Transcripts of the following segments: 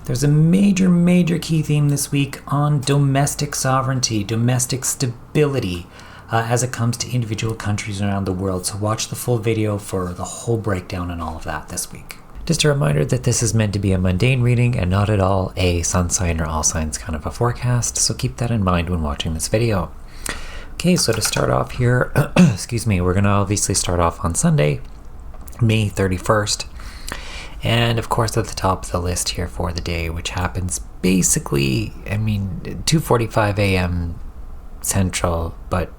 There's a major key theme this week on domestic sovereignty, domestic stability, as it comes to individual countries around the world. So watch the full video for the whole breakdown and all of that this week. Just a reminder that this is meant to be a mundane reading and not at all a sun sign or all signs kind of a forecast, so keep that in mind when watching this video. Okay, so to start off here, excuse me, we're going to obviously start off on Sunday, May 31st. And of course at the top of the list here for the day, which happens basically, 2:45 a.m. Central, but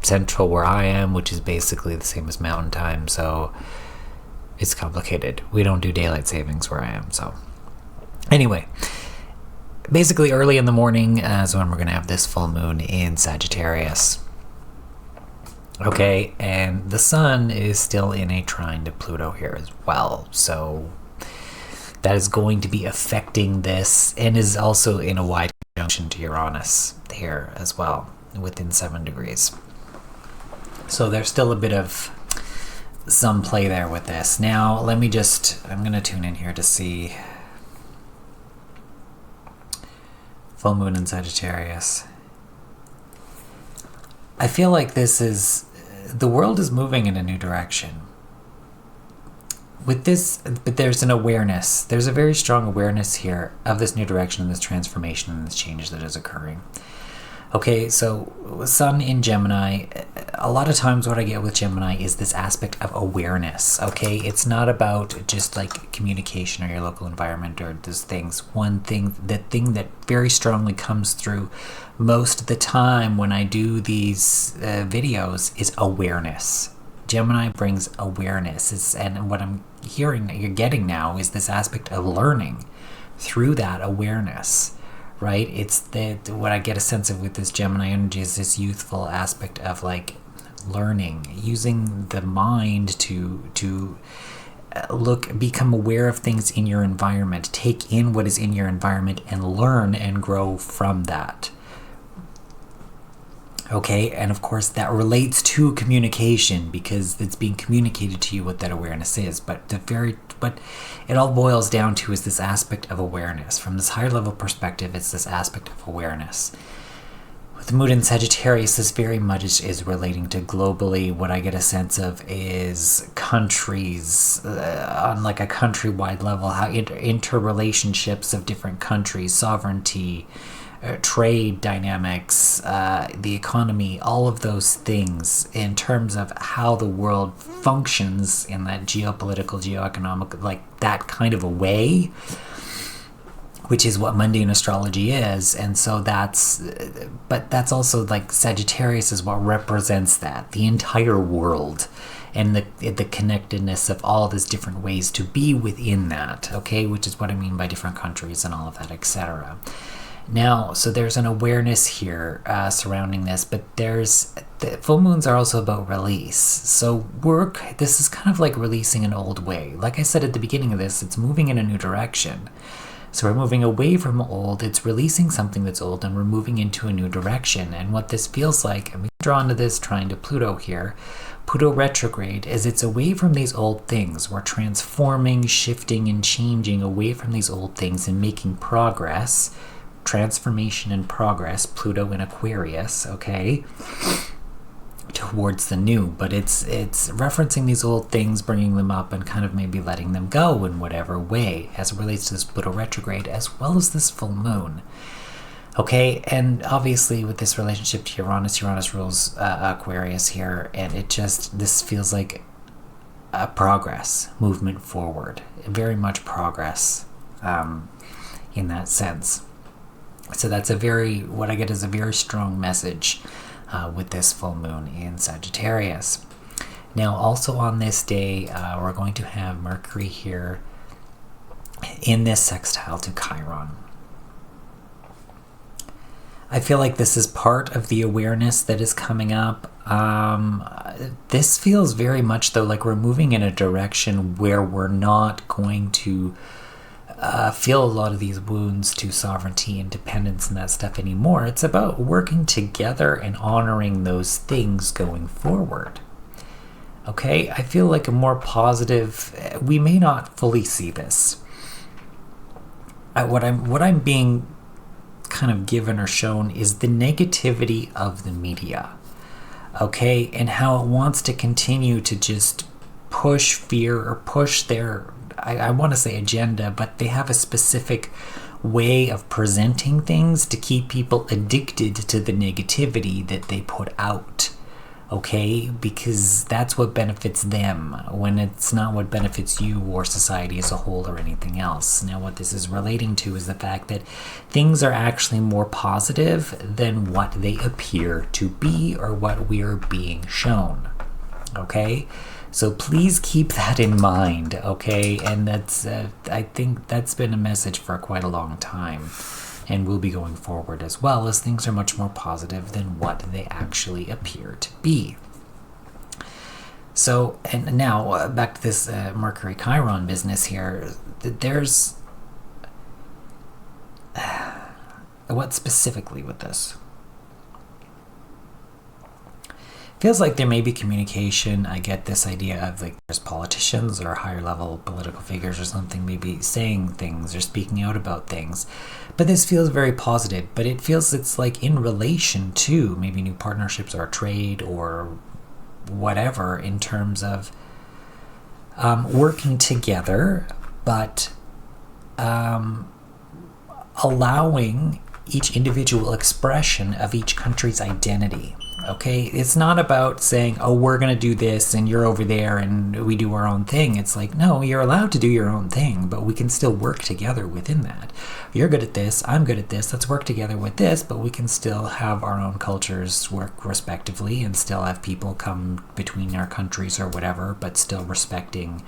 Central where I am, which is basically the same as Mountain Time, so it's complicated. We don't do daylight savings where I am, so anyway. Basically early in the morning is when we're going to have this full moon in Sagittarius. Okay, and the sun is still in a trine to Pluto here as well, so that is going to be affecting this, and is also in a wide conjunction to Uranus here as well, within 7 degrees. So there's still a bit of some play there with this. Now, I'm going to tune in here to see full moon in Sagittarius. I feel like the world is moving in a new direction. With this, but there's an awareness. There's a very strong awareness here of this new direction and this transformation and this change that is occurring. Okay, so Sun in Gemini, a lot of times what I get with Gemini is this aspect of awareness, okay? It's not about just like communication or your local environment or those things. The thing that very strongly comes through most of the time when I do these videos is awareness. Gemini brings awareness, and what I'm hearing that you're getting now is this aspect of learning through that awareness. Right? It's what I get a sense of with this Gemini energy is this youthful aspect of like learning, using the mind to become aware of things in your environment, take in what is in your environment and learn and grow from that. Okay, and of course that relates to communication because it's being communicated to you what that awareness is, but it all boils down to is this aspect of awareness. From this higher level perspective, it's this aspect of awareness. With the moon in Sagittarius, this very much is relating to globally. What I get a sense of is countries on like a countrywide level, how interrelationships of different countries, sovereignty, trade dynamics, the economy, all of those things in terms of how the world functions in that geopolitical, geoeconomic, like that kind of a way, which is what mundane astrology is. And so that's also like Sagittarius is what represents that, the entire world and the connectedness of all these different ways to be within that, okay, which is what I mean by different countries and all of that, etc. Now, so there's an awareness here surrounding this, but the full moons are also about release. So this is kind of like releasing an old way. Like I said at the beginning of this, it's moving in a new direction. So we're moving away from old, it's releasing something that's old, and we're moving into a new direction. And what this feels like, and we draw into this trine to Pluto here, Pluto retrograde, is it's away from these old things. We're transforming, shifting, and changing away from these old things and making progress. Transformation and progress, Pluto in Aquarius, okay, towards the new, but it's referencing these old things, bringing them up, and kind of maybe letting them go in whatever way as it relates to this Pluto retrograde, as well as this full moon. Okay, and obviously with this relationship to Uranus rules Aquarius here, and this feels like a progress, movement forward, very much progress in that sense. So that's what I get is a very strong message with this full moon in Sagittarius. Now, also on this day, we're going to have Mercury here in this sextile to Chiron. I feel like this is part of the awareness that is coming up. This feels very much, though, like we're moving in a direction where we're not going to feel a lot of these wounds to sovereignty, independence, and that stuff anymore. It's about working together and honoring those things going forward. Okay, I feel like a more positive, we may not fully see this, what I'm being kind of given or shown is the negativity of the media, okay, and how it wants to continue to just push fear or push their, I want to say agenda, but they have a specific way of presenting things to keep people addicted to the negativity that they put out, okay, because that's what benefits them when it's not what benefits you or society as a whole or anything else. Now what this is relating to is the fact that things are actually more positive than what they appear to be or what we are being shown, okay? So please keep that in mind, okay? And that's, I think that's been a message for quite a long time, and will be going forward as well, as things are much more positive than what they actually appear to be. So, and now back to this Mercury Chiron business here. There's what specifically with this? Feels like there may be communication. I get this idea of like there's politicians or higher level political figures or something maybe saying things or speaking out about things. But this feels very positive, but it feels it's like in relation to maybe new partnerships or trade or whatever in terms of working together, but allowing each individual expression of each country's identity. Okay, it's not about saying, oh, we're going to do this and you're over there and we do our own thing. It's like, no, you're allowed to do your own thing, but we can still work together within that. You're good at this, I'm good at this, let's work together with this, but we can still have our own cultures work respectively and still have people come between our countries or whatever, but still respecting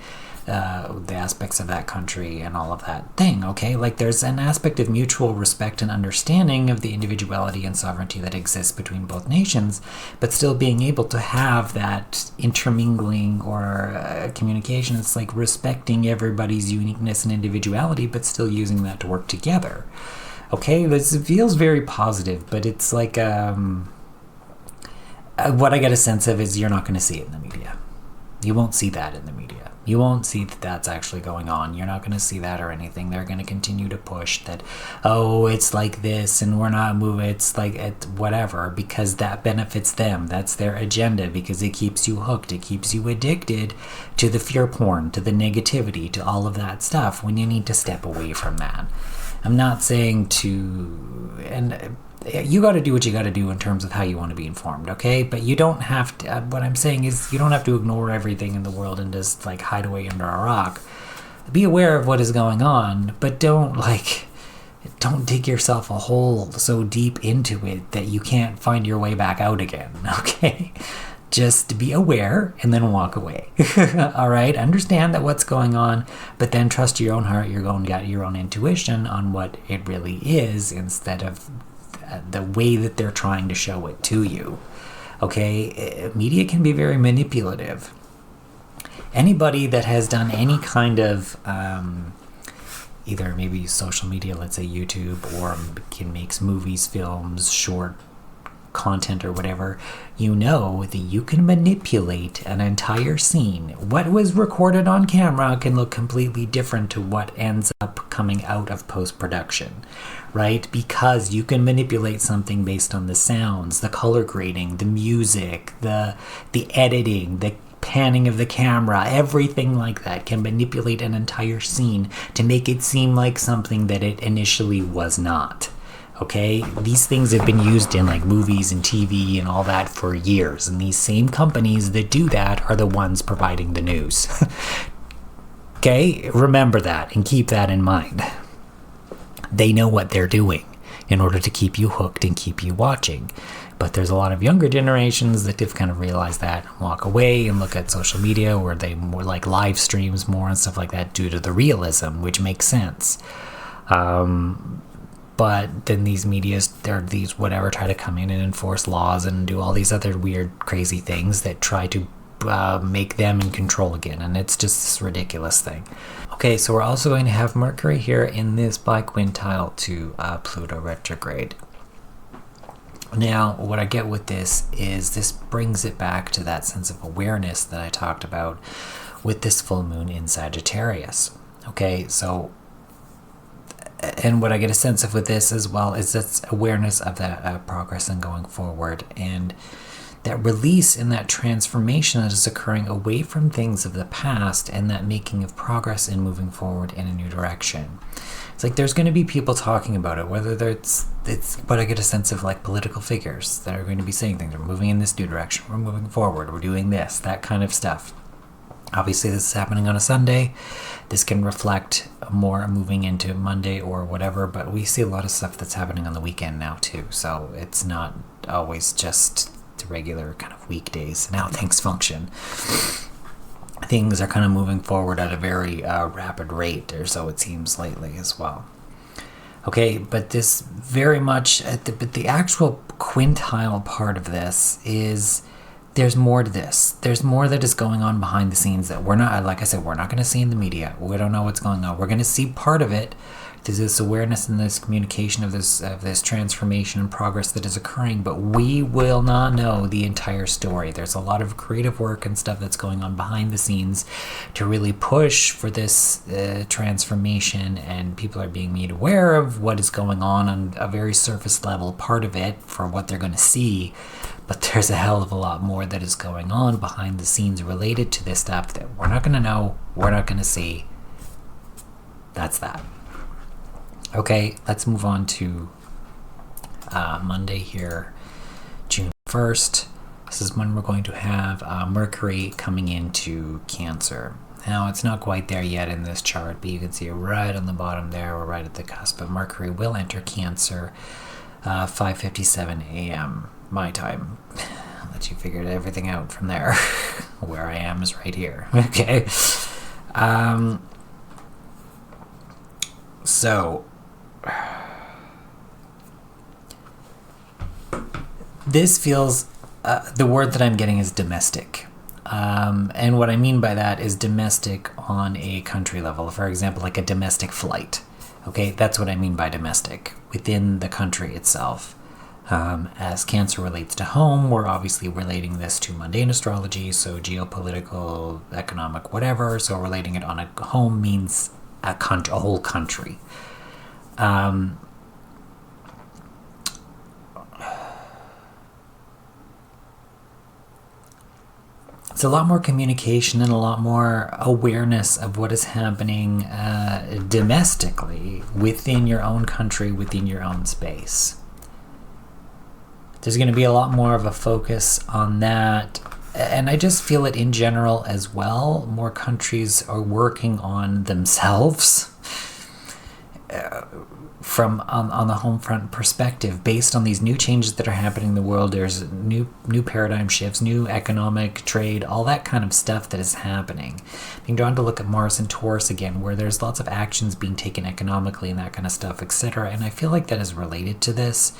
the aspects of that country and all of that thing, okay? Like there's an aspect of mutual respect and understanding of the individuality and sovereignty that exists between both nations, but still being able to have that intermingling or communication. It's like respecting everybody's uniqueness and individuality, but still using that to work together, okay? This feels very positive, but it's like what I get a sense of is you're not going to see it in the media. You won't see that in the media. You won't see that that's actually going on. You're not going to see that or anything. They're going to continue to push that, oh, it's like this and we're not moving. It's like whatever, because that benefits them. That's their agenda, because it keeps you hooked. It keeps you addicted to the fear porn, to the negativity, to all of that stuff when you need to step away from that. I'm not saying to, and you got to do what you got to do in terms of how you want to be informed, okay? But you don't have to, what I'm saying is you don't have to ignore everything in the world and just like hide away under a rock. Be aware of what is going on, but don't dig yourself a hole so deep into it that you can't find your way back out again, okay? Just be aware and then walk away. All right, understand that what's going on, but then trust your own heart, your own intuition on what it really is, instead of the way that they're trying to show it to you. Okay, media can be very manipulative. Anybody that has done any kind of either maybe social media, let's say YouTube, or makes movies, films, short content or whatever, you know that you can manipulate an entire scene. What was recorded on camera can look completely different to what ends up coming out of post-production, right? Because you can manipulate something based on the sounds, the color grading, the music, the editing, the panning of the camera, everything like that can manipulate an entire scene to make it seem like something that it initially was not. Okay, these things have been used in like movies and TV and all that for years, and these same companies that do that are the ones providing the news. Okay, remember that and keep that in mind. They know what they're doing in order to keep you hooked and keep you watching. But there's a lot of younger generations that have kind of realized that and walk away and look at social media where they more like live streams more and stuff like that due to the realism, which makes sense. But then these medias, they're these whatever, try to come in and enforce laws and do all these other weird, crazy things that try to make them in control again. And it's just this ridiculous thing. Okay, so we're also going to have Mercury here in this bi-quintile to Pluto retrograde. Now, what I get with this is this brings it back to that sense of awareness that I talked about with this full moon in Sagittarius. Okay, so and what I get a sense of with this as well is this awareness of that progress and going forward, and that release and that transformation that is occurring away from things of the past, and that making of progress and moving forward in a new direction. It's like there's going to be people talking about it, whether it's but I get a sense of like political figures that are going to be saying things. We're moving in this new direction. We're moving forward. We're doing this, that kind of stuff. Obviously, this is happening on a Sunday. This can reflect more moving into Monday or whatever, but we see a lot of stuff that's happening on the weekend now too. So it's not always just the regular kind of weekdays and how things function. Things are kind of moving forward at a very rapid rate, or so it seems lately as well. Okay, but this very much, but the actual quintile part of this is there's more to this. There's more that is going on behind the scenes that we're not, like I said, we're not going to see in the media. We don't know what's going on. We're going to see part of it. There's this awareness and this communication of this transformation and progress that is occurring, but we will not know the entire story. There's a lot of creative work and stuff that's going on behind the scenes to really push for this transformation, and people are being made aware of what is going on a very surface level part of it for what they're going to see. But there's a hell of a lot more that is going on behind the scenes related to this stuff that we're not going to know, we're not going to see. That's that. Okay, let's move on to Monday here, June 1st. This is when we're going to have Mercury coming into Cancer. Now, it's not quite there yet in this chart, but you can see it right on the bottom there. We're right at the cusp. But Mercury will enter Cancer 5:57 a.m. my time. I'll let you figure everything out from there. Where I am is right here. Okay. So this feels, the word that I'm getting is domestic. And what I mean by that is domestic on a country level. For example, like a domestic flight. Okay, that's what I mean by domestic, within the country itself. As Cancer relates to home, we're obviously relating this to mundane astrology, so geopolitical, economic, whatever. So relating it on a home means a whole country. It's a lot more communication and a lot more awareness of what is happening domestically within your own country, within your own space. There's going to be a lot more of a focus on that. And I just feel it in general as well. More countries are working on themselves from on the home front perspective, based on these new changes that are happening in the world. There's new paradigm shifts, new economic trade, all that kind of stuff that is happening. Being drawn to look at Mars and Taurus again, where there's lots of actions being taken economically and that kind of stuff, etc. And I feel like that is related to this.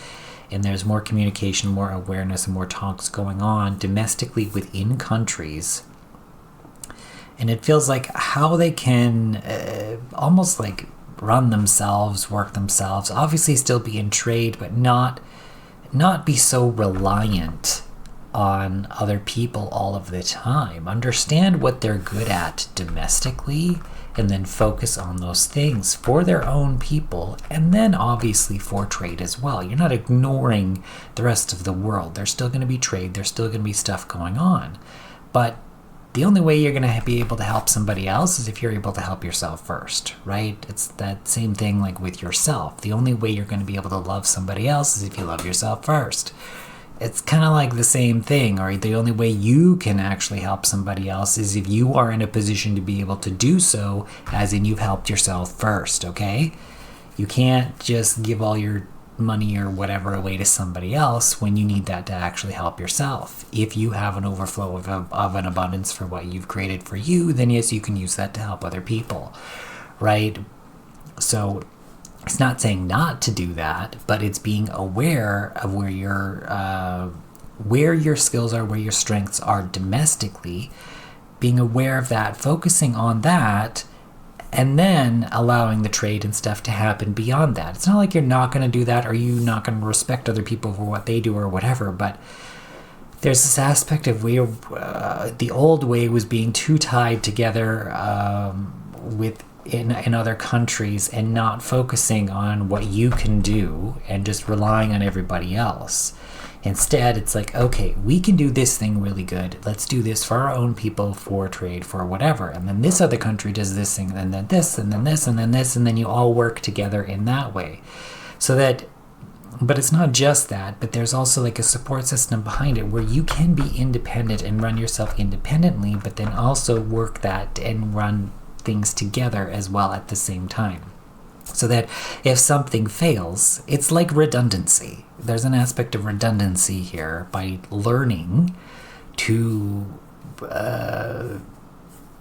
And there's more communication, more awareness, and more talks going on domestically within countries. And it feels like how they can almost like run themselves, work themselves, obviously still be in trade, but not be so reliant on other people all of the time. Understand what they're good at domestically, and then focus on those things for their own people, and then obviously for trade as well. You're not ignoring the rest of the world. There's still going to be trade. There's still going to be stuff going on. But the only way you're going to be able to help somebody else is if you're able to help yourself first, right? It's that same thing like with yourself. The only way you're going to be able to love somebody else is if you love yourself first. It's kind of like the same thing, or the only way you can actually help somebody else is if you are in a position to be able to do so, as in you've helped yourself first, okay? You can't just give all your money or whatever away to somebody else when you need that to actually help yourself. If you have an overflow of an abundance for what you've created for you, then yes, you can use that to help other people, right? So it's not saying not to do that, but it's being aware of where your skills are, where your strengths are domestically, being aware of that, focusing on that, and then allowing the trade and stuff to happen beyond that. It's not like you're not going to do that, or you're not going to respect other people for what they do or whatever, but there's this aspect of where the old way was being too tied together with in other countries and not focusing on what you can do and just relying on everybody else. Instead, it's like, okay, we can do this thing really good. Let's do this for our own people, for trade, for whatever. And then this other country does this thing, and then this, and then this, and then this, and then you all work together in that way. So that, but it's not just that, but there's also like a support system behind it where you can be independent and run yourself independently, but then also work that and run things together as well at the same time. So that if something fails, it's like redundancy. There's an aspect of redundancy here by learning to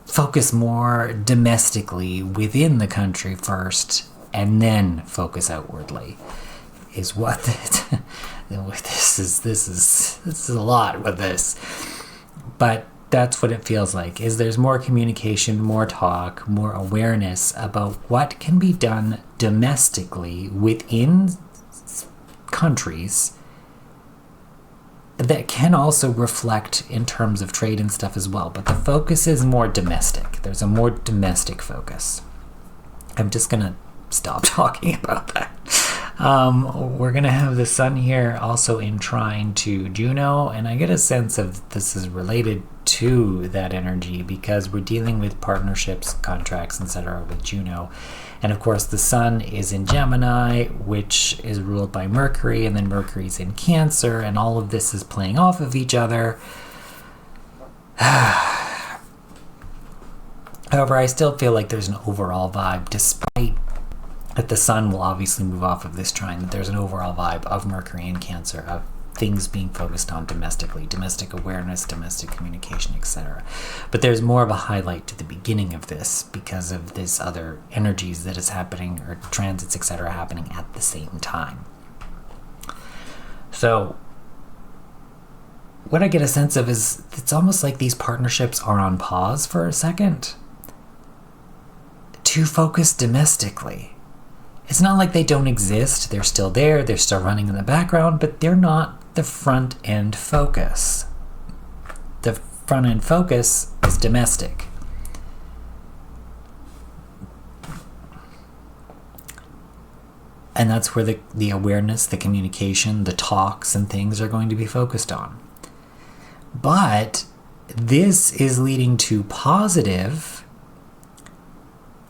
focus more domestically within the country first and then focus outwardly is what this is a lot with this. But that's what it feels like, is there's more communication, more talk, more awareness about what can be done domestically within countries that can also reflect in terms of trade and stuff as well. But the focus is more domestic. There's a more domestic focus. I'm just going to stop talking about that. We're going to have the sun here also in trine to Juno, and I get a sense of this is related to that energy because we're dealing with partnerships, contracts, etc. with Juno. And of course the sun is in Gemini, which is ruled by Mercury, and then Mercury's in Cancer, and all of this is playing off of each other. However, I still feel like there's an overall vibe, despite that the sun will obviously move off of this trine, that there's an overall vibe of Mercury and Cancer, of things being focused on domestically, domestic awareness, domestic communication, etc. But there's more of a highlight to the beginning of this because of this other energies that is happening, or transits, etc. happening at the same time. So what I get a sense of is it's almost like these partnerships are on pause for a second to focus domestically. It's not like they don't exist. They're still there. They're still running in the background, but they're not the front end focus. The front end focus is domestic. And that's where the awareness, the communication, the talks and things are going to be focused on. But this is leading to positive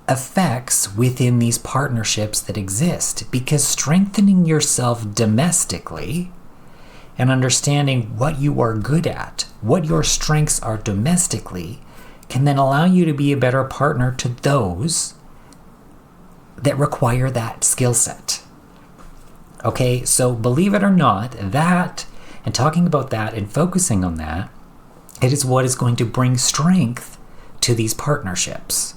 effects within these partnerships that exist, because strengthening yourself domestically and understanding what you are good at, what your strengths are domestically, can then allow you to be a better partner to those that require that skill set. Okay, so believe it or not, that, and talking about that and focusing on that, it is what is going to bring strength to these partnerships.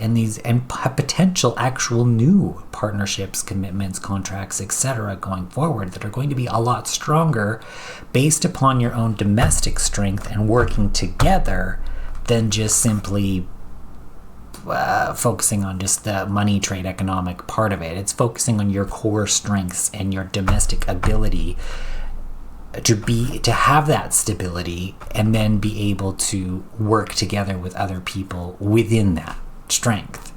And potential actual new partnerships, commitments, contracts, etc. going forward that are going to be a lot stronger based upon your own domestic strength and working together than just simply focusing on just the money, trade, economic part of it. It's focusing on your core strengths and your domestic ability to have that stability and then be able to work together with other people within that strength.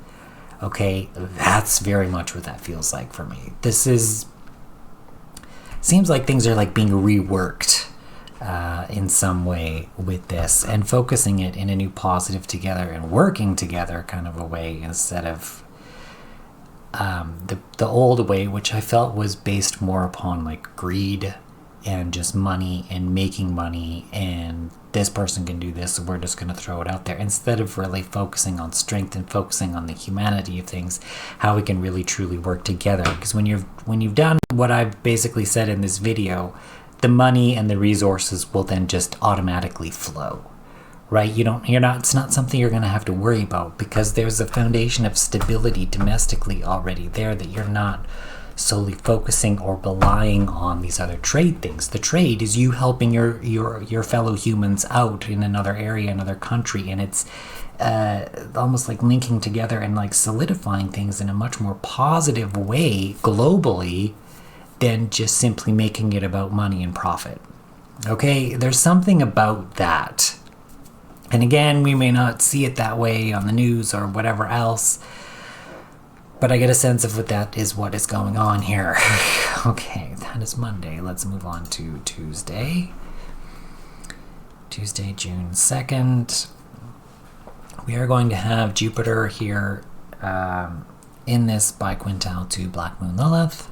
Okay, that's very much what that feels like for me. Seems like things are like being reworked in some way with this, and focusing it in a new positive together and working together kind of a way, instead of the old way, which I felt was based more upon like greed and just money and making money, and this person can do this, so we're just going to throw it out there, instead of really focusing on strength and focusing on the humanity of things, how we can really truly work together. Because when you've done what I've basically said in this video, the money and the resources will then just automatically flow, right? It's not something you're going to have to worry about, because there's a foundation of stability domestically already there, that you're not solely focusing or relying on these other trade things. The trade is you helping your fellow humans out in another area, another country, and it's almost like linking together and like solidifying things in a much more positive way globally than just simply making it about money and profit. Okay, there's something about that And again, we may not see it that way on the news or whatever else, but I get a sense of what is going on here. Okay, that is Monday. Let's move on to Tuesday. Tuesday, June 2nd. We are going to have Jupiter here in this Bi-quintile to Black Moon Lilith.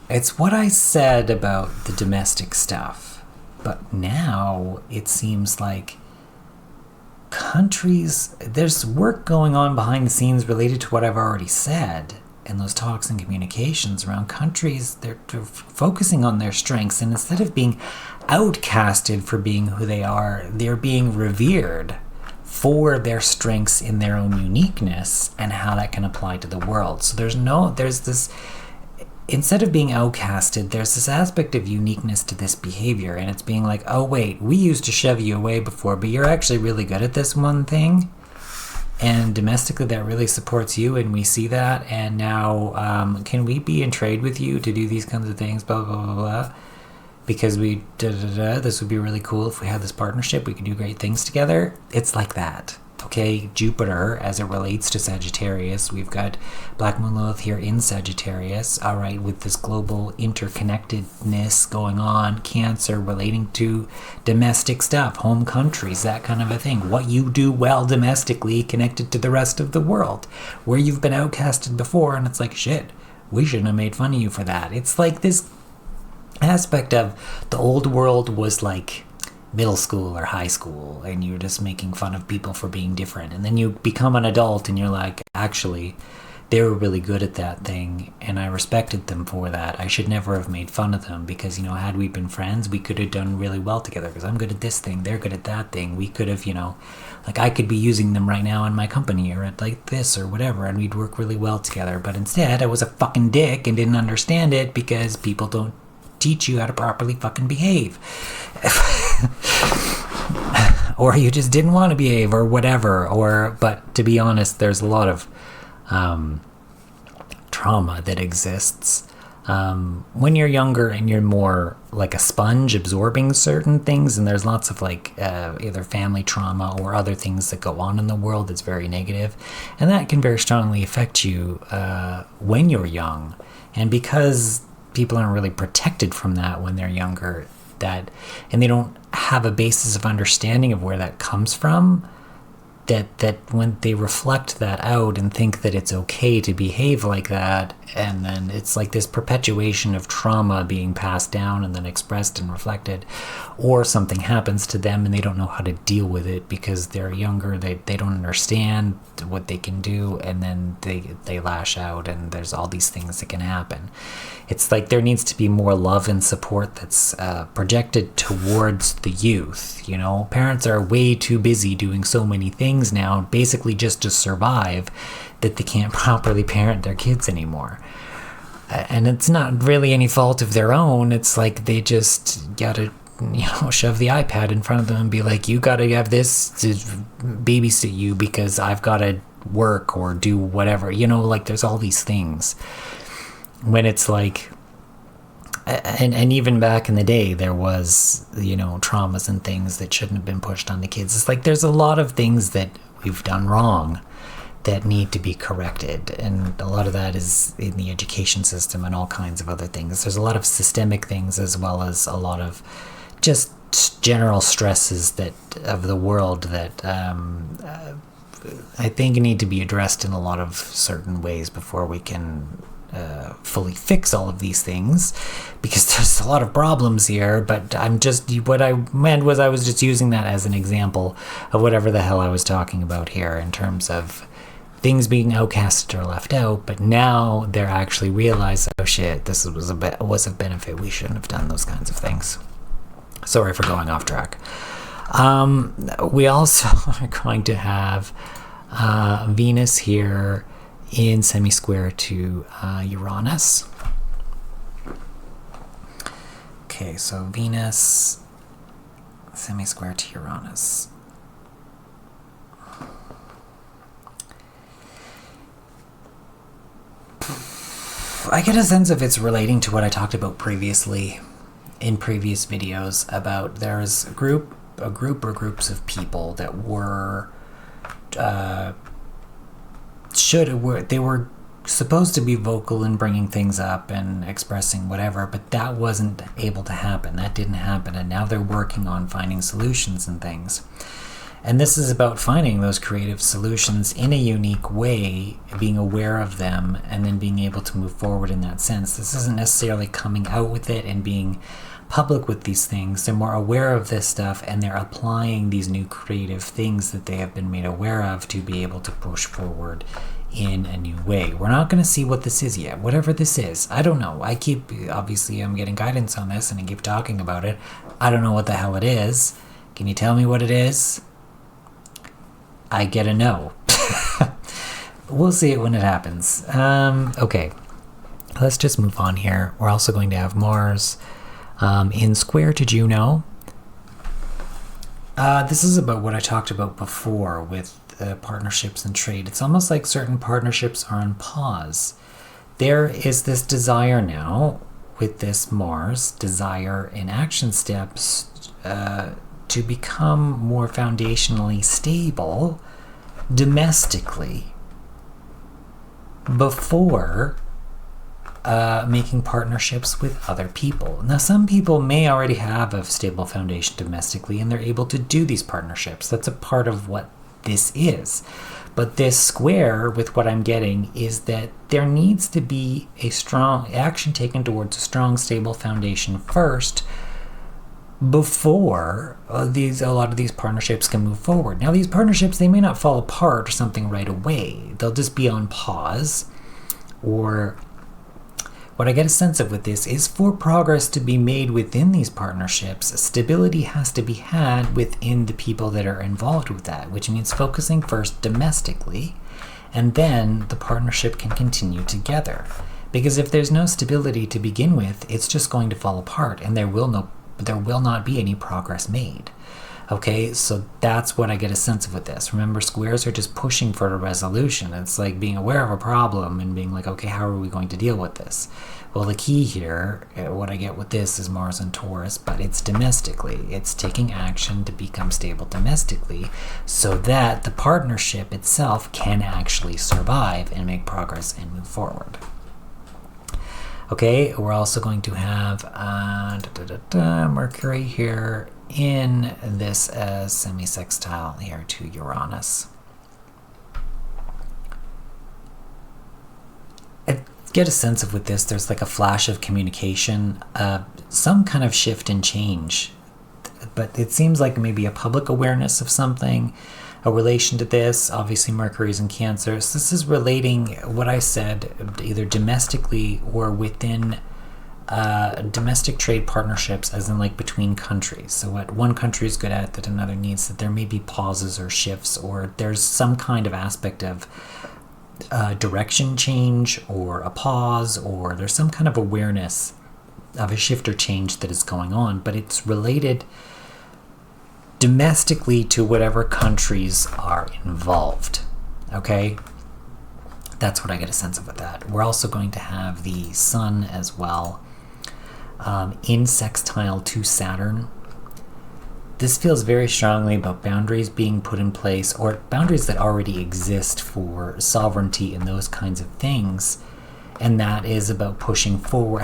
It's what I said about the domestic stuff, but now it seems like countries, there's work going on behind the scenes related to what I've already said, and those talks and communications around countries. They're focusing on their strengths, and instead of being outcasted for being who they are, they're being revered for their strengths in their own uniqueness and how that can apply to the world. So there's this, instead of being outcasted, there's this aspect of uniqueness to this behavior, and it's being like, oh wait, we used to shove you away before, but you're actually really good at this one thing, and domestically that really supports you, and we see that, and now can we be in trade with you to do these kinds of things, blah blah blah blah, because this would be really cool if we had this partnership, we could do great things together. It's like that. Okay, Jupiter, as it relates to Sagittarius, we've got Black Moon Lilith here in Sagittarius, all right, with this global interconnectedness going on, Cancer relating to domestic stuff, home countries, that kind of a thing. What you do well domestically connected to the rest of the world, where you've been outcasted before, and it's like, shit, we shouldn't have made fun of you for that. It's like this aspect of the old world was like middle school or high school, and you're just making fun of people for being different, and then you become an adult and you're like, actually they were really good at that thing and I respected them for that. I should never have made fun of them, because had we been friends, we could have done really well together, because I'm good at this thing, they're good at that thing. We could have, like I could be using them right now in my company or at like this or whatever, and we'd work really well together. But instead I was a fucking dick and didn't understand it, because people don't teach you how to properly fucking behave. Or you just didn't want to behave or whatever. But to be honest, there's a lot of trauma that exists when you're younger and you're more like a sponge absorbing certain things, and there's lots of like either family trauma or other things that go on in the world that's very negative, and that can very strongly affect you when you're young. And because people aren't really protected from that when they're younger, and they don't have a basis of understanding of where that comes from, that when they reflect that out and think that it's okay to behave like that, and then it's like this perpetuation of trauma being passed down and then expressed and reflected, or something happens to them and they don't know how to deal with it because they're younger, they don't understand what they can do, and then they lash out, and there's all these things that can happen. It's like there needs to be more love and support that's projected towards the youth. Parents are way too busy doing so many things now, basically just to survive, that they can't properly parent their kids anymore. And it's not really any fault of their own. It's like they just gotta, shove the iPad in front of them and be like, you gotta have this to babysit you because I've gotta work or do whatever. Like there's all these things. When it's like, and even back in the day, there was, traumas and things that shouldn't have been pushed on the kids. It's like there's a lot of things that we've done wrong that need to be corrected, and a lot of that is in the education system and all kinds of other things. There's a lot of systemic things, as well as a lot of just general stresses of the world that I think need to be addressed in a lot of certain ways before we can fully fix all of these things, because there's a lot of problems here. But what I meant was I was just using that as an example of whatever the hell I was talking about here, in terms of things being outcasted or left out, but now they're actually realized, oh shit, this was a benefit, we shouldn't have done those kinds of things. Sorry for going off track. We also are going to have Venus here in semi-square to Uranus. Okay, so Venus semi-square to Uranus. I get a sense of it's relating to what I talked about previously in previous videos about there's a group or groups of people that were they were supposed to be vocal in bringing things up and expressing whatever, but that wasn't able to happen. That didn't happen, and now they're working on finding solutions and things. And this is about finding those creative solutions in a unique way, being aware of them, and then being able to move forward in that sense. This isn't necessarily coming out with it and being public with these things. They're more aware of this stuff, and they're applying these new creative things that they have been made aware of to be able to push forward in a new way. We're not going to see what this is yet. Whatever this is, I don't know. Obviously I'm getting guidance on this and I keep talking about it. I don't know what the hell it is. Can you tell me what it is? I get a no. We'll see it when it happens. Okay, let's just move on here. We're also going to have Mars in square to Juno. This is about what I talked about before with partnerships and trade. It's almost like certain partnerships are on pause. There is this desire now with this Mars, desire in action steps to become more foundationally stable domestically before making partnerships with other people. Now, some people may already have a stable foundation domestically and they're able to do these partnerships. That's a part of what this is. But this square with what I'm getting is that there needs to be a strong action taken towards a strong, stable foundation first before a lot of these partnerships can move forward. Now, these partnerships, they may not fall apart or something right away. They'll just be on pause. Or what I get a sense of with this is for progress to be made within these partnerships, stability has to be had within the people that are involved with that, which means focusing first domestically, and then the partnership can continue together. Because if there's no stability to begin with, it's just going to fall apart, and there will not be any progress made. Okay, so that's what I get a sense of with this. Remember, squares are just pushing for a resolution. It's like being aware of a problem and being like, okay, how are we going to deal with this? Well, the key here, what I get with this is Mars and Taurus, but it's domestically. It's taking action to become stable domestically so that the partnership itself can actually survive and make progress and move forward. Okay, we're also going to have Mercury here in this semi-sextile here to Uranus. I get a sense of with this, there's like a flash of communication, some kind of shift and change, but it seems like maybe a public awareness of something, a relation to this. Obviously Mercury's in Cancer, so this is relating what I said either domestically or within domestic trade partnerships, as in like between countries. So what one country is good at that another needs, that there may be pauses or shifts, or there's some kind of aspect of direction change or a pause, or there's some kind of awareness of a shift or change that is going on, but it's related domestically to whatever countries are involved. Okay, that's what I get a sense of with that. We're also going to have the Sun as well in sextile to Saturn. This feels very strongly about boundaries being put in place, or boundaries that already exist for sovereignty and those kinds of things, and that is about pushing forward,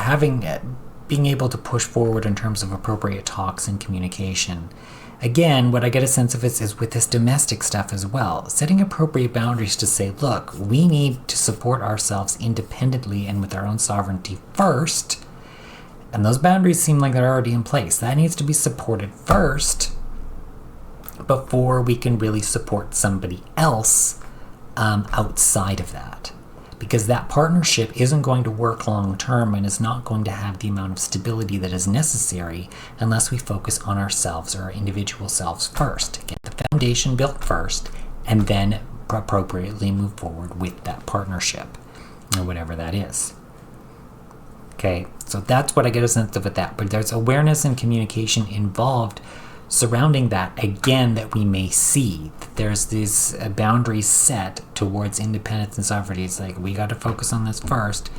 being able to push forward in terms of appropriate talks and communication. Again, what I get a sense of is with this domestic stuff as well, setting appropriate boundaries to say, look, we need to support ourselves independently and with our own sovereignty first. And those boundaries seem like they're already in place. That needs to be supported first before we can really support somebody else outside of that. Because that partnership isn't going to work long term and is not going to have the amount of stability that is necessary unless we focus on ourselves or our individual selves first. Get the foundation built first and then appropriately move forward with that partnership or whatever that is. Okay, so that's what I get a sense of with that. But there's awareness and communication involved surrounding that, again, that we may see. There's these boundaries set towards independence and sovereignty. It's like, we got to focus on this first.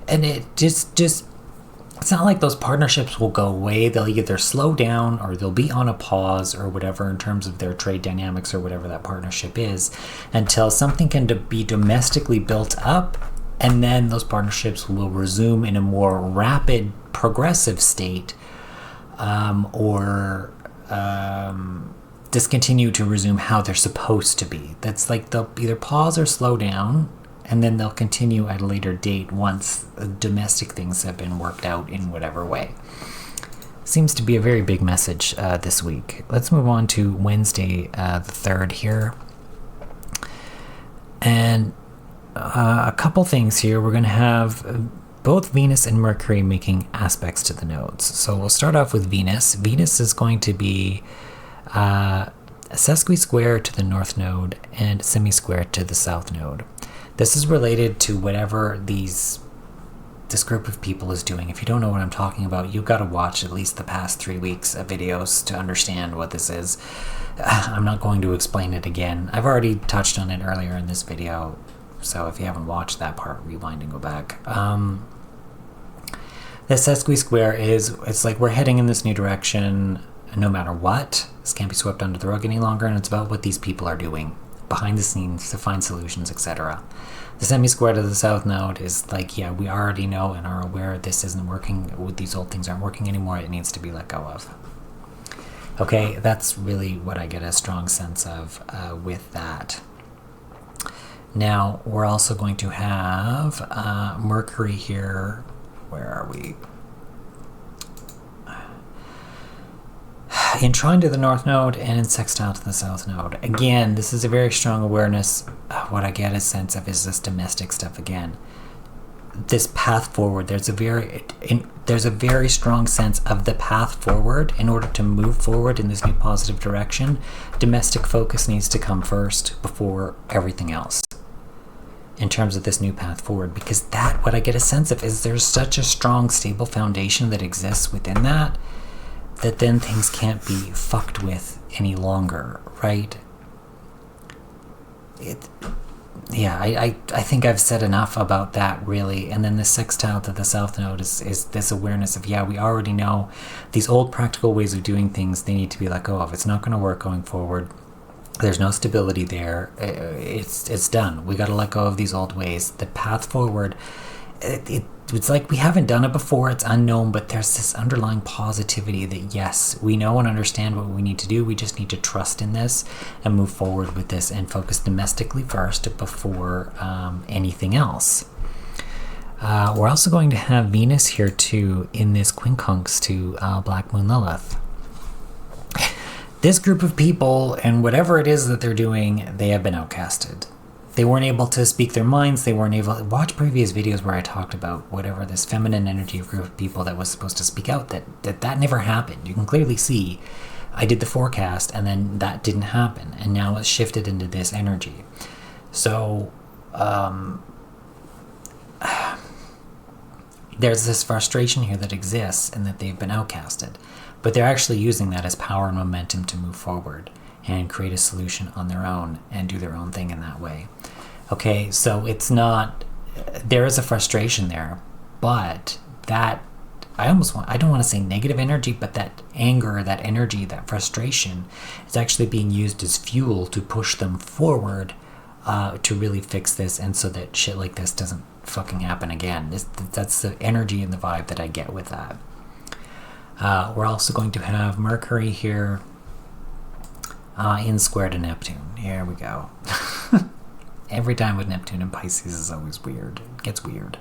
And it just it's not like those partnerships will go away. They'll either slow down or they'll be on a pause or whatever in terms of their trade dynamics or whatever that partnership is, until something can be domestically built up, and then those partnerships will resume in a more rapid, progressive state, or discontinue to resume how they're supposed to be. That's like they'll either pause or slow down, and then they'll continue at a later date once domestic things have been worked out in whatever way. Seems to be a very big message this week. Let's move on to Wednesday the 3rd here. And a couple things here. We're going to have both Venus and Mercury making aspects to the nodes. So we'll start off with Venus. Venus is going to be a sesqui-square to the north node and semi-square to the south node. This is related to whatever this group of people is doing. If you don't know what I'm talking about, you've got to watch at least the past 3 weeks of videos to understand what this is. I'm not going to explain it again. I've already touched on it earlier in this video, so if you haven't watched that part, rewind and go back. The sesqui-square it's like we're heading in this new direction no matter what. This can't be swept under the rug any longer, and it's about what these people are doing behind the scenes to find solutions, etc. The semi-square to the south node is like, yeah, we already know and are aware this isn't working, these old things aren't working anymore, it needs to be let go of. Okay, that's really what I get a strong sense of with that. Now, we're also going to have Mercury here. Where are we? In trine to the north node and in sextile to the south node. Again, this is a very strong awareness. What I get a sense of is this domestic stuff again. This path forward. There's a very strong sense of the path forward. In order to move forward in this new positive direction, domestic focus needs to come first before everything else. In terms of this new path forward, because what I get a sense of is there's such a strong, stable foundation that exists within that then things can't be fucked with any longer, right? I think I've said enough about that, really. And then the sextile to the south node is this awareness of, we already know these old practical ways of doing things, they need to be let go of. It's not going to work going forward. There's no stability there. It's done. We got to let go of these old ways. The path forward, it's like we haven't done it before. It's unknown, but there's this underlying positivity that, yes, we know and understand what we need to do. We just need to trust in this and move forward with this and focus domestically first before anything else. We're also going to have Venus here too in this quincunx to Black Moon Lilith. This group of people and whatever it is that they're doing, they have been outcasted. They weren't able to speak their minds. They weren't able to watch previous videos where I talked about whatever this feminine energy of group of people that was supposed to speak out. That never happened. You can clearly see I did the forecast and then that didn't happen. And now it's shifted into this energy. So there's this frustration here that exists and that they've been outcasted. But they're actually using that as power and momentum to move forward and create a solution on their own and do their own thing in that way. Okay, so it's not, there is a frustration there, but that, I don't want to say negative energy, but that anger, that energy, that frustration is actually being used as fuel to push them forward to really fix this, and so that shit like this doesn't fucking happen again. That's the energy and the vibe that I get with that. We're also going to have Mercury here in square to Neptune. Here we go. Every time with Neptune and Pisces is always weird. It gets weird.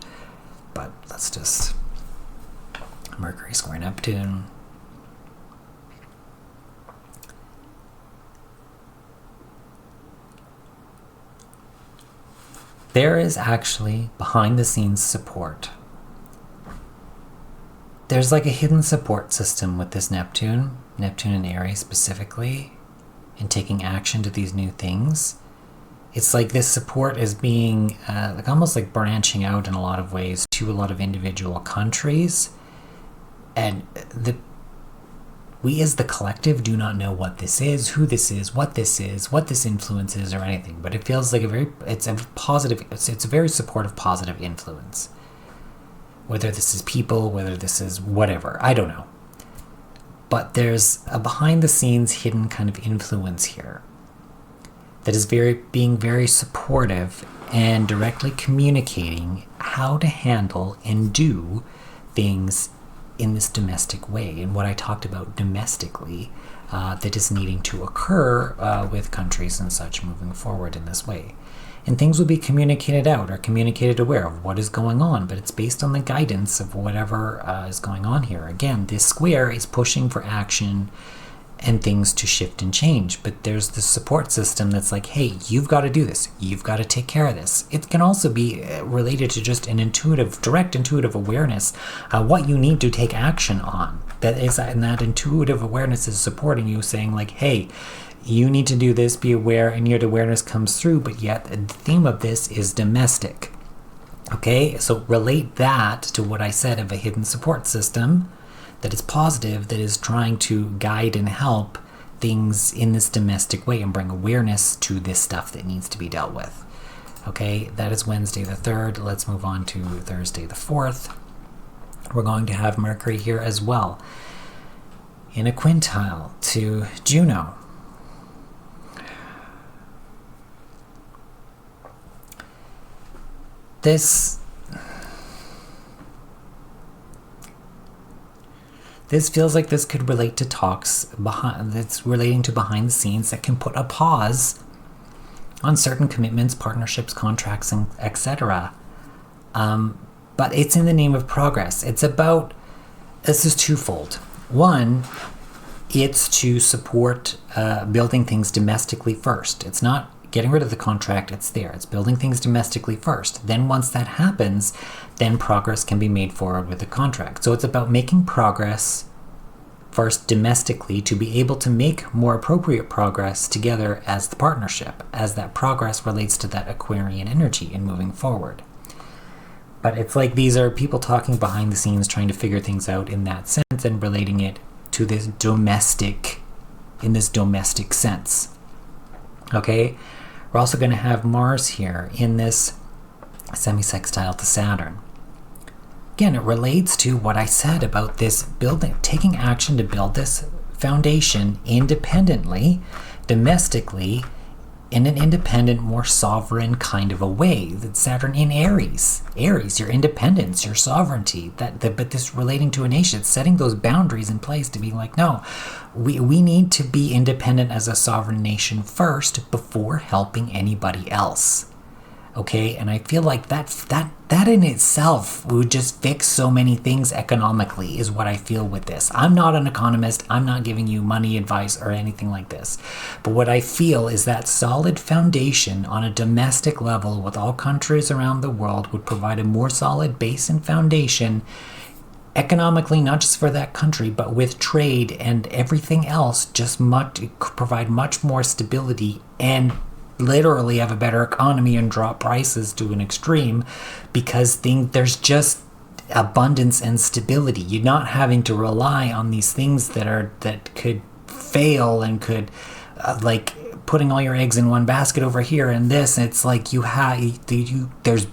But let's just... Mercury square Neptune. There is actually behind the scenes support. There's like a hidden support system with this Neptune and Aries specifically, in taking action to these new things. It's like this support is being like almost like branching out in a lot of ways to a lot of individual countries, and we as the collective do not know what this is, who this is, what this influence is, or anything. But it feels like it's a very supportive, positive influence. Whether this is people, whether this is whatever, I don't know. But there's a behind-the-scenes hidden kind of influence here that is being very supportive and directly communicating how to handle and do things in this domestic way, and what I talked about domestically that is needing to occur with countries and such moving forward in this way. And things will be communicated out or communicated aware of what is going on, but it's based on the guidance of whatever is going on here. Again, this square is pushing for action and things to shift and change, but there's this support system that's like, hey, you've got to do this, you've got to take care of this. It can also be related to just an direct intuitive awareness, what you need to take action on. And that intuitive awareness is supporting you, saying like, hey, you need to do this, be aware, and your awareness comes through, but yet the theme of this is domestic. Okay, so relate that to what I said of a hidden support system that is positive, that is trying to guide and help things in this domestic way and bring awareness to this stuff that needs to be dealt with. Okay, that is Wednesday the 3rd. Let's move on to Thursday the 4th. We're going to have Mercury here as well in a quintile to Juno. This feels like this could relate to talks that's relating to behind the scenes that can put a pause on certain commitments, partnerships, contracts, and etc. But it's in the name of progress. This is twofold. One, it's to support building things domestically first. It's not getting rid of the contract, it's there. It's building things domestically first. Then once that happens, then progress can be made forward with the contract. So it's about making progress first domestically to be able to make more appropriate progress together as the partnership, as that progress relates to that Aquarian energy and moving forward. But it's like these are people talking behind the scenes, trying to figure things out in that sense and relating it to this domestic sense. Okay? We're also going to have Mars here in this semi-sextile to Saturn. Again, it relates to what I said about this building, taking action to build this foundation independently, domestically, in an independent, more sovereign kind of a way. That Saturn in Aries, your independence, your sovereignty, but this relating to a nation, it's setting those boundaries in place to be like, no, we need to be independent as a sovereign nation first before helping anybody else. Okay, and I feel like that in itself would just fix so many things economically, is what I feel with this. I'm not an economist. I'm not giving you money advice or anything like this. But what I feel is that solid foundation on a domestic level with all countries around the world would provide a more solid base and foundation economically, not just for that country, but with trade and everything else, provide much more stability and literally have a better economy and drop prices to an extreme, because there's just abundance and stability. You're not having to rely on these things that could fail and could like putting all your eggs in one basket over here and this. It's like there's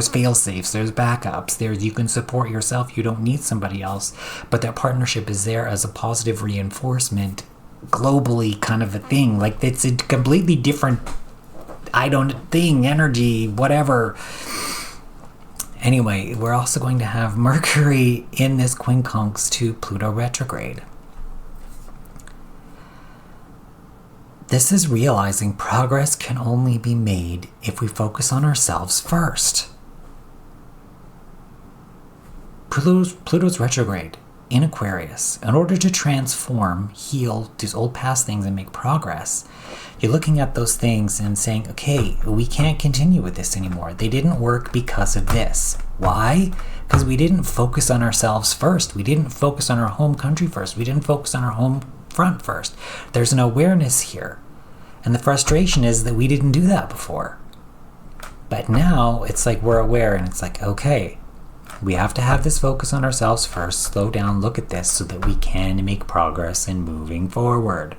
fail safes, there's backups, you can support yourself, you don't need somebody else, but that partnership is there as a positive reinforcement globally, kind of a thing. Like it's a completely different energy, whatever. Anyway, we're also going to have Mercury in this Quincunx to Pluto retrograde. This is realizing progress can only be made if we focus on ourselves first. Pluto's retrograde in Aquarius. In order to transform, heal these old past things and make progress, you're looking at those things and saying, okay, we can't continue with this anymore. They didn't work because of this. Why? Because we didn't focus on ourselves first. We didn't focus on our home country first. We didn't focus on our home front first. There's an awareness here. And the frustration is that we didn't do that before. But now it's like we're aware and it's like, okay, we have to have this focus on ourselves first. Slow down, look at this so that we can make progress in moving forward.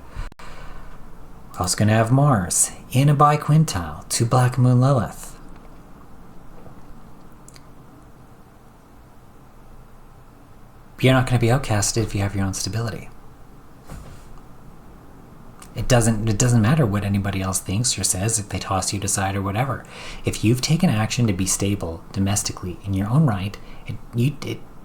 We're also going to have Mars in a Bi-quintile to Black Moon Lilith. You're not going to be outcasted if you have your own stability. It doesn't matter what anybody else thinks or says, if they toss you aside or whatever. If you've taken action to be stable domestically in your own right, you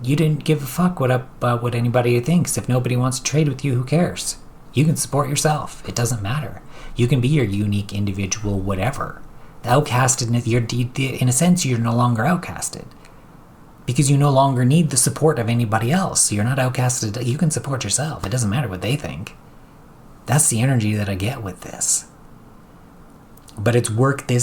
didn't give a fuck what anybody thinks. If nobody wants to trade with you, who cares? You can support yourself. It doesn't matter. You can be your unique individual whatever. The outcastedness, in a sense, you're no longer outcasted. Because you no longer need the support of anybody else. You're not outcasted. You can support yourself. It doesn't matter what they think. That's the energy that I get with this. But it's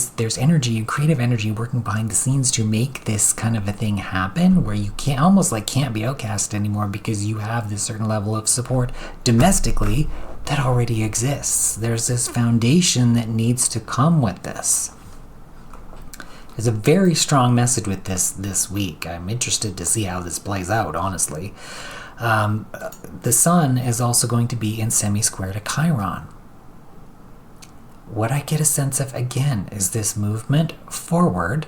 there's energy, creative energy working behind the scenes to make this kind of a thing happen, where you can't be outcast anymore because you have this certain level of support domestically that already exists. There's this foundation that needs to come with this. There's a very strong message with this week. I'm interested to see how this plays out, honestly. The sun is also going to be in semi-square to Chiron. What I get a sense of, again, is this movement forward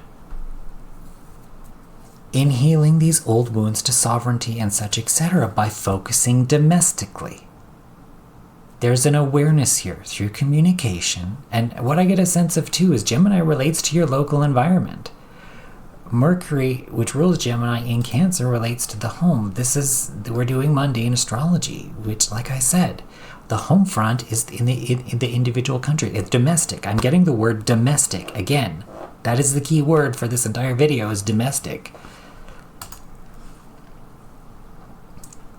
in healing these old wounds to sovereignty and such, etc., by focusing domestically. There's an awareness here through communication, and what I get a sense of too is Gemini relates to your local environment. Mercury, which rules Gemini in Cancer, relates to the home. We're doing mundane astrology, which, like I said, the home front is in the individual country. It's domestic. I'm getting the word domestic again. That is the key word for this entire video, is domestic.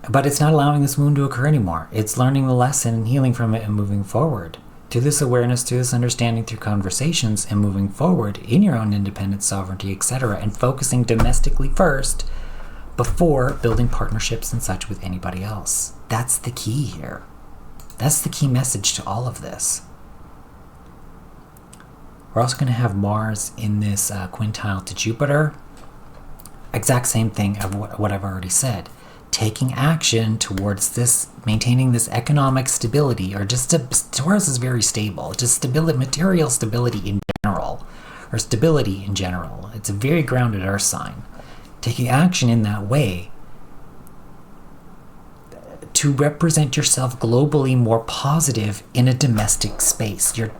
But it's not allowing this wound to occur anymore. It's learning the lesson and healing from it and moving forward. To this awareness, to this understanding through conversations and moving forward in your own independent sovereignty, etc., and focusing domestically first before building partnerships and such with anybody else. That's the key here. That's the key message to all of this. We're also going to have Mars in this quintile to Jupiter. Exact same thing of what I've already said. Taking action towards this, maintaining this economic stability, or just Taurus is very stable, just stability, material stability in general, or stability in general. It's a very grounded earth sign. Taking action in that way to represent yourself globally more positive in a domestic space. You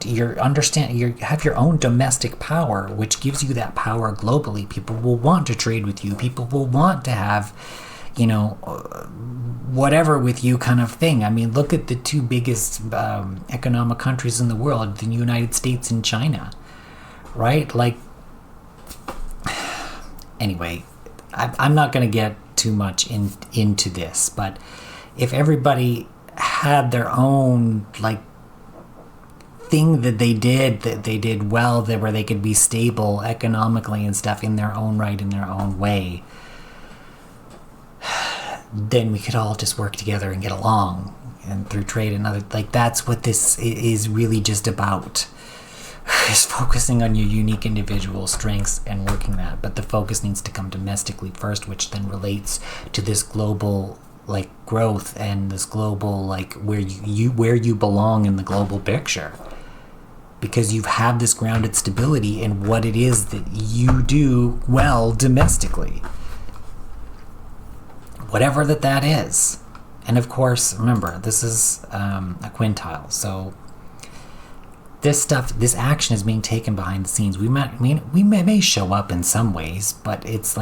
have your own domestic power, which gives you that power globally. People will want to trade with you. People will want to have, whatever with you kind of thing. I mean, look at the two biggest economic countries in the world, the United States and China, right? Like, anyway, I'm not going to get too much into this, but if everybody had their own, thing that they did well, where they could be stable economically and stuff in their own right, in their own way, then we could all just work together and get along, and through trade and other, that's what this is really just about, is focusing on your unique individual strengths and working that. But the focus needs to come domestically first, which then relates to this global growth and this global where you belong in the global picture, because you have this grounded stability in what it is that you do well domestically, whatever that is. And of course, remember, this is a quintile, so this action is being taken behind the scenes. We may show up in some ways, but it's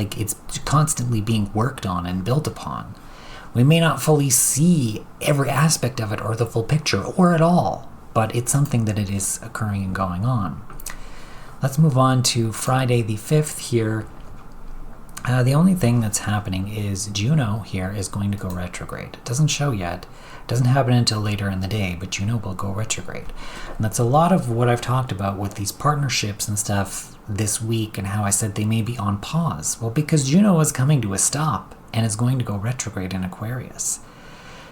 constantly being worked on and built upon. We may not fully see every aspect of it or the full picture or at all, but it's something that it is occurring and going on. Let's move on to Friday the 5th here. The only thing that's happening is Juno here is going to go retrograde. It doesn't show yet. It doesn't happen until later in the day, but Juno will go retrograde. And that's a lot of what I've talked about with these partnerships and stuff this week, and how I said they may be on pause. Well, because Juno is coming to a stop and is going to go retrograde in Aquarius.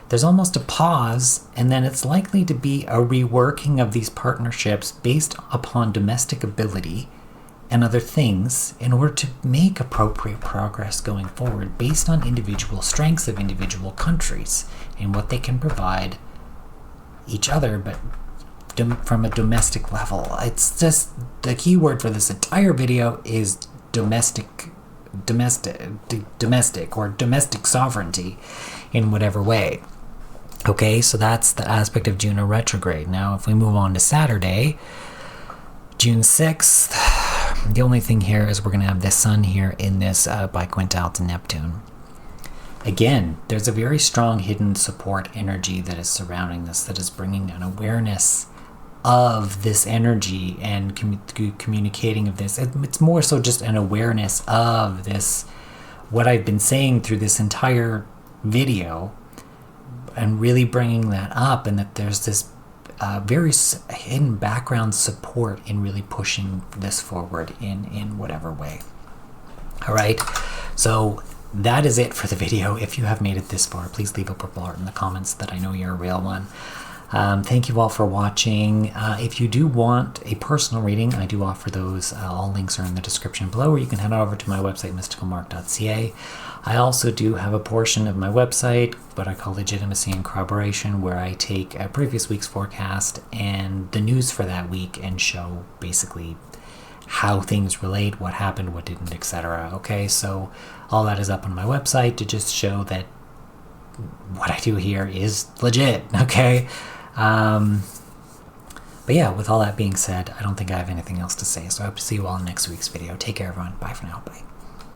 There's almost a pause, and then it's likely to be a reworking of these partnerships based upon domestic ability and other things, in order to make appropriate progress going forward based on individual strengths of individual countries and what they can provide each other, but from a domestic level. It's just, the key word for this entire video is domestic domestic or domestic sovereignty in whatever way. Okay, so that's the aspect of Juno retrograde. Now, if we move on to Saturday, June 6th, the only thing here is we're going to have the sun here in this bi-quintile to Neptune. Again, there's a very strong hidden support energy that is surrounding this, that is bringing an awareness of this energy and communicating of this. It's more so just an awareness of this, what I've been saying through this entire video, and really bringing that up, and that there's this very hidden background support in really pushing this forward in whatever way. All right, so that is it for the video. If you have made it this far, please leave a purple heart in the comments that I know you're a real one. Thank you all for watching. If you do want a personal reading, I do offer those. All links are in the description below, or you can head over to my website, mysticalmark.ca. I also do have a portion of my website, what I call Legitimacy and Corroboration, where I take a previous week's forecast and the news for that week and show basically how things relate, what happened, what didn't, etc. Okay, so all that is up on my website to just show that what I do here is legit, okay? But yeah, with all that being said, I don't think I have anything else to say, so I hope to see you all in next week's video. Take care, everyone. Bye for now. Bye.